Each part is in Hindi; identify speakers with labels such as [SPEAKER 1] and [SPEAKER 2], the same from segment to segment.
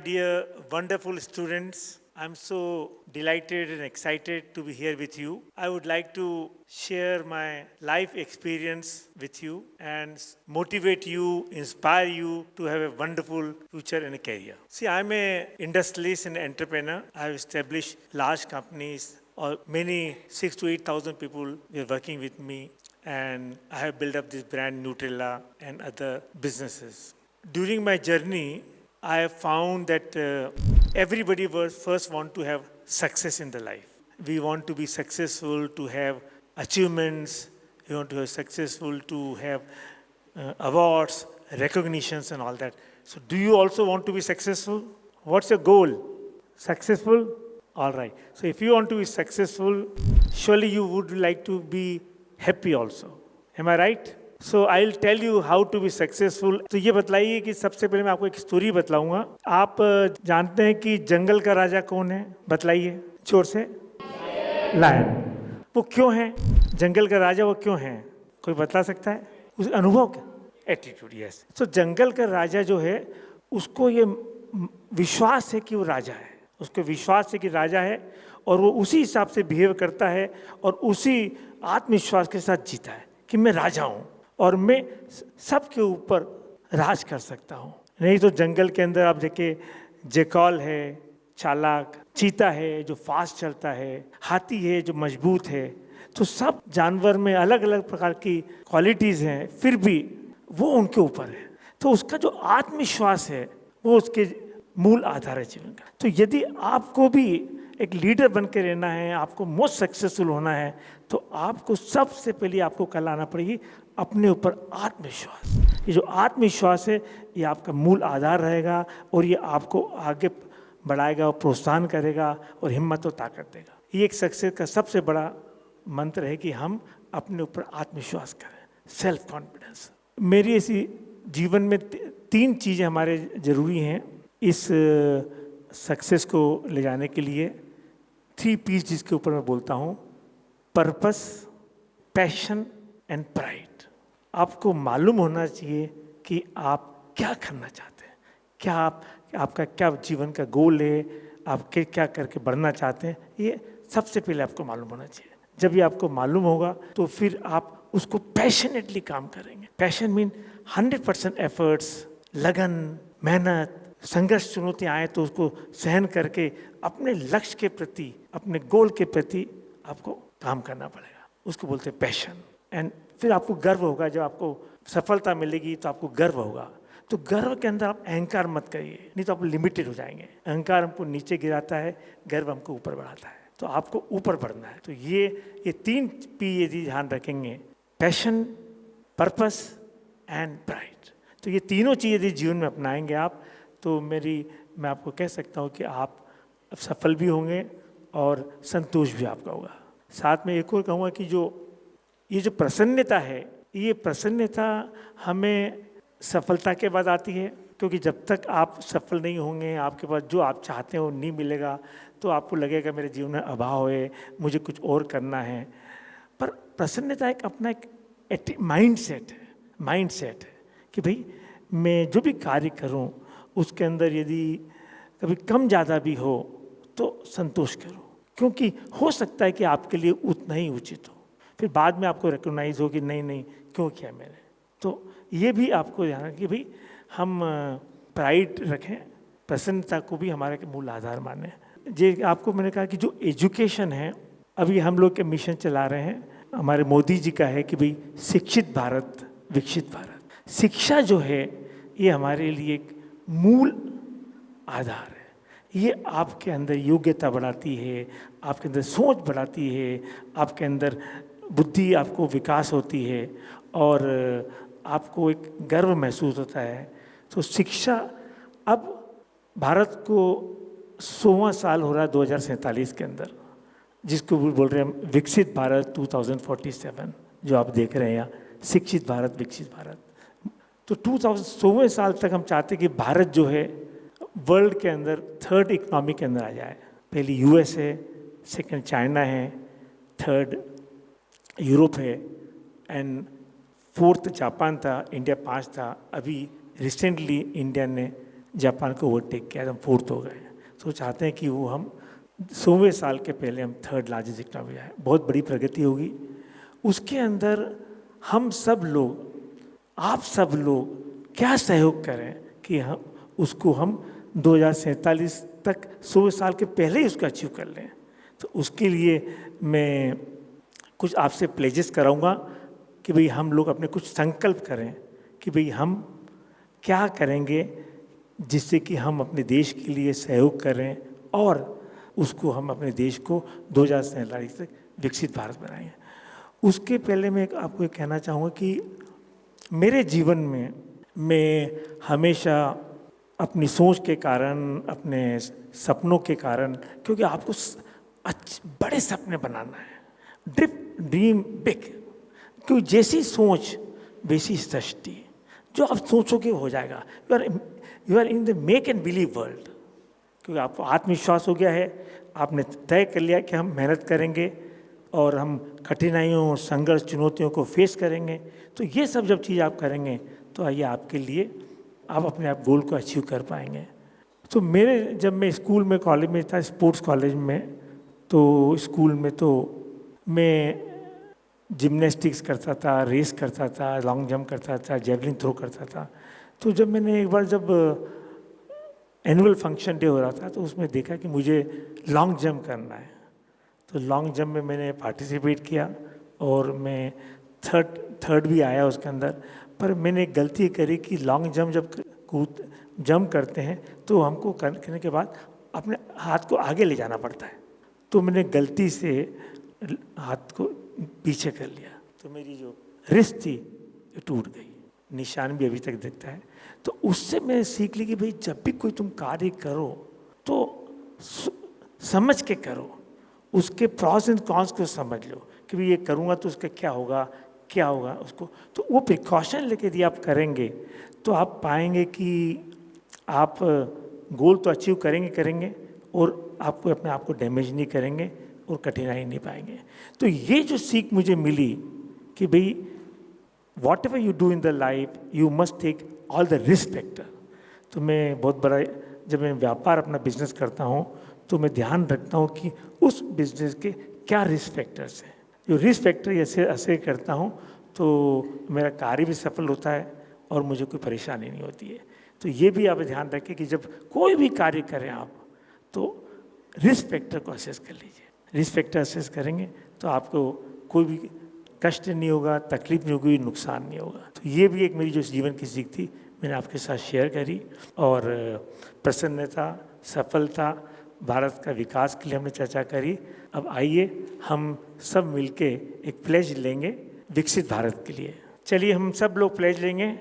[SPEAKER 1] dear wonderful students. I'm so delighted and excited to be here with you. I would like to share my life experience with you and motivate you, inspire you to have a wonderful future and a career. See, I'm a industrialist and entrepreneur. I've established large companies or many 6 to 8,000 people were working with me, and I have built up this brand Nutrilla and other businesses. During my journey, I have found that everybody was first want to have success in the life. We want to be successful, to have achievements. We want to have successful, to have awards, recognitions, and all that. So, do you also want to be successful? What's your goal? Successful? All right. So, if you want to be successful, surely you would like to be happy also. Am I right? So I'll tell you how to be successful. तो ये बतलाइए कि सबसे पहले मैं आपको एक स्टोरी बतलाऊंगा. आप जानते हैं कि जंगल का राजा कौन है? बतलाइए जोर से. लायन. वो क्यों है जंगल का राजा? वो क्यों है? कोई बता सकता है? उस अनुभव का एटीट्यूड. यस. तो जंगल का राजा जो है उसको ये विश्वास है कि वो राजा है. उसको विश्वास है कि राजा है और वो उसी हिसाब से बिहेव करता है और उसी आत्मविश्वास के साथ जीता है कि मैं राजा हूँ और मैं सबके ऊपर राज कर सकता हूँ. नहीं तो जंगल के अंदर आप देखिए जैकल है, चालाक, चीता है जो फास्ट चलता है, हाथी है जो मजबूत है. तो सब जानवर में अलग अलग प्रकार की क्वालिटीज़ हैं, फिर भी वो उनके ऊपर है. तो उसका जो आत्मविश्वास है वो उसके मूल आधार है जीवन का. तो यदि आपको भी एक लीडर बन के रहना है, आपको मोस्ट सक्सेसफुल होना है, तो आपको सबसे पहले आपको कल आना पड़ेगी अपने ऊपर आत्मविश्वास. ये जो आत्मविश्वास है ये आपका मूल आधार रहेगा और ये आपको आगे बढ़ाएगा और प्रोत्साहन करेगा और हिम्मत और ताकत देगा. ये एक सक्सेस का सबसे बड़ा मंत्र है कि हम अपने ऊपर आत्मविश्वास करें, सेल्फ कॉन्फिडेंस. मेरी ऐसी जीवन में 3 चीज़ें हमारे ज़रूरी हैं इस सक्सेस को ले जाने के लिए. 3 P's जिसके ऊपर मैं बोलता हूँ: पर्पस, पैशन एंड प्राइड. आपको मालूम होना चाहिए कि आप क्या करना चाहते हैं, क्या आपका क्या जीवन का गोल है, आप क्या करके बढ़ना चाहते हैं. ये सबसे पहले आपको मालूम होना चाहिए. जब ये आपको मालूम होगा तो फिर आप उसको पैशनेटली काम करेंगे. पैशन मीन 100% एफर्ट्स, लगन, मेहनत, संघर्ष, चुनौतियाँ आए तो उसको सहन करके अपने लक्ष्य के प्रति, अपने गोल के प्रति आपको काम करना पड़ेगा. उसको बोलते हैं पैशन. एंड फिर आपको गर्व होगा. जब आपको सफलता मिलेगी तो आपको गर्व होगा. तो गर्व के अंदर आप अहंकार मत करिए, नहीं तो आप लिमिटेड हो जाएंगे. अहंकार हमको नीचे गिराता है, गर्व हमको ऊपर बढ़ाता है. तो आपको ऊपर बढ़ना है. तो ये 3 P यदि ध्यान रखेंगे, पैशन, पर्पस एंड प्राइड, तो ये तीनों चीज़ यदि जीवन में अपनाएंगे आप, तो मैं आपको कह सकता हूँ कि आप सफल भी होंगे और संतोष भी आपका होगा. साथ में एक और कहूँगा कि ये जो प्रसन्नता है, ये प्रसन्नता हमें सफलता के बाद आती है. क्योंकि जब तक आप सफल नहीं होंगे, आपके पास जो आप चाहते हैं वो नहीं मिलेगा, तो आपको लगेगा मेरे जीवन में अभाव है, मुझे कुछ और करना है. पर प्रसन्नता एक अपना एक माइंडसेट है कि भाई मैं जो भी कार्य करूं उसके अंदर यदि कभी कम ज़्यादा भी हो तो संतोष करो, क्योंकि हो सकता है कि आपके लिए उतना ही उचित हो. फिर बाद में आपको रिकॉग्नाइज हो कि नहीं क्यों किया मैंने. तो ये भी आपको ध्यान रखें कि भाई हम प्राइड रखें, प्रसन्नता को भी हमारे मूल आधार माने. जे आपको मैंने कहा कि जो एजुकेशन है, अभी हम लोग के मिशन चला रहे हैं, हमारे मोदी जी का है कि भाई शिक्षित भारत विकसित भारत. शिक्षा जो है ये हमारे लिए एक मूल आधार है. ये आपके अंदर योग्यता बढ़ाती है, आपके अंदर सोच बढ़ाती है, आपके अंदर बुद्धि, आपको विकास होती है और आपको एक गर्व महसूस होता है. तो शिक्षा, अब भारत को 100वां साल हो रहा है 2047 के अंदर, जिसको बोल रहे हैं हम विकसित भारत 2047, जो आप देख रहे हैं यहाँ, शिक्षित भारत विकसित भारत. तो 100वें साल तक हम चाहते हैं कि भारत जो है वर्ल्ड के अंदर 3rd इकोनॉमी के अंदर आ जाए. पहली US है, सेकंड चाइना है, 3rd यूरोप है एंड 4th जापान था, इंडिया 5 था. अभी रिसेंटली इंडिया ने जापान को ओवरटेक किया, हम 4th हो गए। तो चाहते हैं कि वो हम 100वें साल के पहले हम 3rd लार्जेस्ट इकोनॉमी आए, बहुत बड़ी प्रगति होगी। उसके अंदर हम सब लोग, आप सब लोग क्या सहयोग करें कि हम उसको 2047 तक 100 साल के पहले ही उसको अचीव कर लें। तो उसके लिए मैं कुछ आपसे प्लेजेस कराऊंगा कि भाई हम लोग अपने कुछ संकल्प करें कि भाई हम क्या करेंगे जिससे कि हम अपने देश के लिए सहयोग करें और उसको हम अपने देश को 2047 तक विकसित भारत बनाएंगे। उसके पहले मैं आपको ये कहना चाहूँगा कि मेरे जीवन में मैं हमेशा अपनी सोच के कारण, अपने सपनों के कारण, क्योंकि आपको बड़े सपने बनाना है, ड्रीम बिग, क्योंकि जैसी सोच वैसी सृष्टि, जो आप सोचोगे हो जाएगा। You are in the make and believe world, क्योंकि आपको आत्मविश्वास हो गया है, आपने तय कर लिया कि हम मेहनत करेंगे और हम कठिनाइयों, संघर्ष, चुनौतियों को फेस करेंगे। तो ये सब जब चीज़ आप करेंगे तो आइए आपके लिए आप अपने आप गोल को अचीव कर पाएंगे। तो जब मैं स्कूल में, कॉलेज में था, स्पोर्ट्स कॉलेज में, तो स्कूल में तो मैं जिम्नास्टिक्स करता था, रेस करता था, लॉन्ग जंप करता था, जेवलिन थ्रो करता था। तो जब मैंने एक बार जब एनुअल फंक्शन डे हो रहा था तो उसमें देखा कि मुझे लॉन्ग जंप करना है, तो लॉन्ग जंप में मैंने पार्टिसिपेट किया और मैं थर्ड भी आया उसके अंदर। पर मैंने एक गलती करी कि लॉन्ग जंप जब जंप करते हैं तो हमको करने के बाद अपने हाथ को आगे ले जाना पड़ता है, तो मैंने गलती से हाथ को पीछे कर लिया, तो मेरी जो रिस्ट थी वो टूट गई, निशान भी अभी तक दिखता है। तो उससे मैं सीख ली कि भाई जब भी कोई तुम कार्य करो तो समझ के करो, उसके प्रॉस एंड कॉन्स को समझ लो कि भाई ये करूँगा तो उसका क्या होगा उसको। तो वो प्रिकॉशन लेके यदि आप करेंगे तो आप पाएंगे कि आप गोल तो अचीव करेंगे और आपको अपने आप को डैमेज नहीं करेंगे और कठिनाई नहीं पाएंगे। तो ये जो सीख मुझे मिली कि भाई whatever you do in the life you must take all the risk factor. तो मैं बहुत बड़ा, जब मैं व्यापार अपना बिजनेस करता हूँ तो मैं ध्यान रखता हूँ कि उस बिजनेस के क्या रिस्क फैक्टर्स हैं। जो रिस्क फैक्टर ऐसे करता हूँ तो मेरा कार्य भी सफल होता है और मुझे कोई परेशानी नहीं होती है। तो ये भी आप ध्यान रखें कि जब कोई भी कार्य करें आप तो रिस्क फैक्टर को असेस कर लीजिए। रिस्क फैक्टर असेस करेंगे तो आपको कोई भी कष्ट नहीं होगा, तकलीफ नहीं होगी, नुकसान नहीं होगा। तो ये भी एक मेरी जो जीवन की सीख थी मैंने आपके साथ शेयर करी। और प्रसन्नता, सफलता, भारत का विकास के लिए हमने चर्चा करी। अब आइए हम सब मिलके एक प्लेज लेंगे विकसित भारत के लिए। चलिए हम सब लोग प्लेज लेंगे,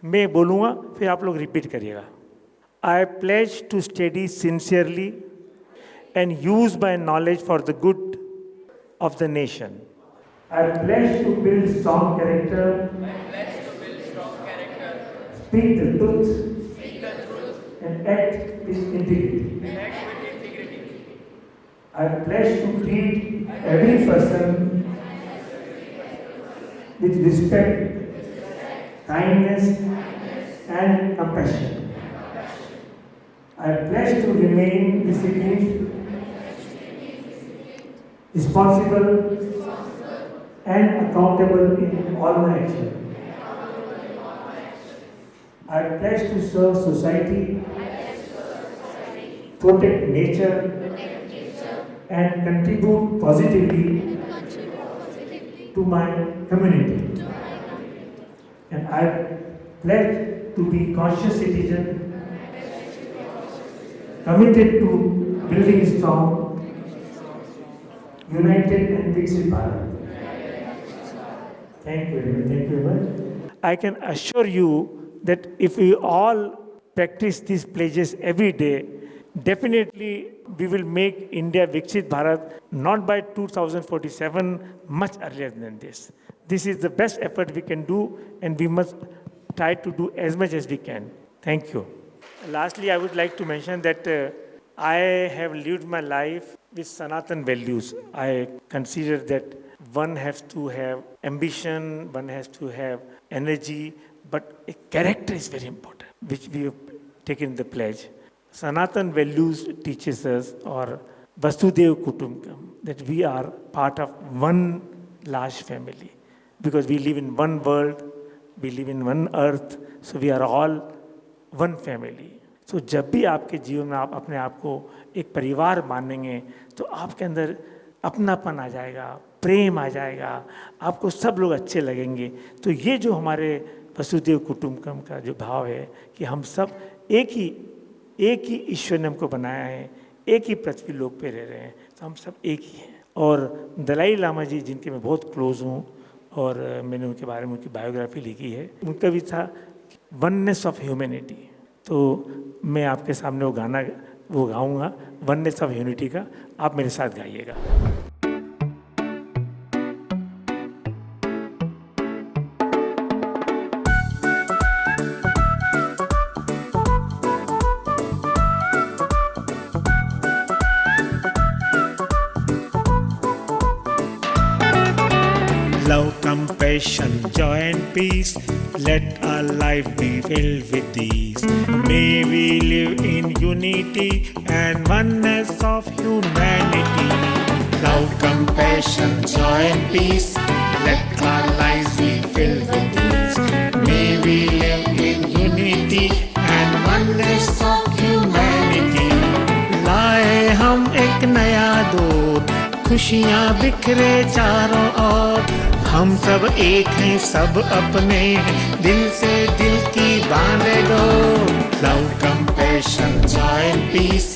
[SPEAKER 1] मैं बोलूँगा फिर आप लोग रिपीट करिएगा। I pledge to study sincerely and use my knowledge for the good of the nation. I pledge to build strong character. Speak the truth. And act with integrity. I pledge to treat every person with respect, kindness, and compassion. I pledge to remain disciplined, responsible, and accountable in all my actions. I pledge to serve society, protect nature, and contribute positively to my community. And I pledge to be conscious citizen, committed to building strong, united and Viksit Bharat. Thank you very much. I can assure you that if we all practice these pledges every day, definitely we will make India Viksit Bharat not by 2047, much earlier than this. This is the best effort we can do and we must try to do as much as we can. Thank you. Lastly, I would like to mention that I have lived my life with Sanatan values. I consider that one has to have ambition, one has to have energy, but a character is very important, which we have taken the pledge. Sanatan values teaches us, or Vasudhaiva Kutumbakam, that we are part of one large family because we live in one world, we live in one earth, so we are all one family. तो जब भी आपके जीवन में आप अपने आप को एक परिवार मानेंगे तो आपके अंदर अपनापन आ जाएगा, प्रेम आ जाएगा, आपको सब लोग अच्छे लगेंगे. तो ये जो हमारे वसुधैव कुटुंबकम का जो भाव है कि हम सब एक ही ईश्वर ने हमको बनाया है, एक ही पृथ्वी लोक पे रह रहे हैं, तो हम सब एक ही हैं. और दलाई लामा जी, जिनके मैं बहुत क्लोज हूँ और मैंने उनके बारे में उनकी बायोग्राफी लिखी है, उनका भी था वननेस ऑफ ह्यूमैनिटी. तो मैं आपके सामने वो गाना वो गाऊंगा वननेस ऑफ यूनिटी का, आप मेरे साथ गाइएगा. Love, compassion, joy and peace, let our life be filled with these. May we live in unity and oneness of humanity. Love, compassion, joy and peace, let our lives be filled with these. May we live in unity and oneness of humanity. लाए हम एक नया दौर, खुशियाँ बिखरे चारों ओर, हम सब एक हैं, सब अपने हैं, दिल से दिल की बांधे दो. Love, compassion, joy and peace,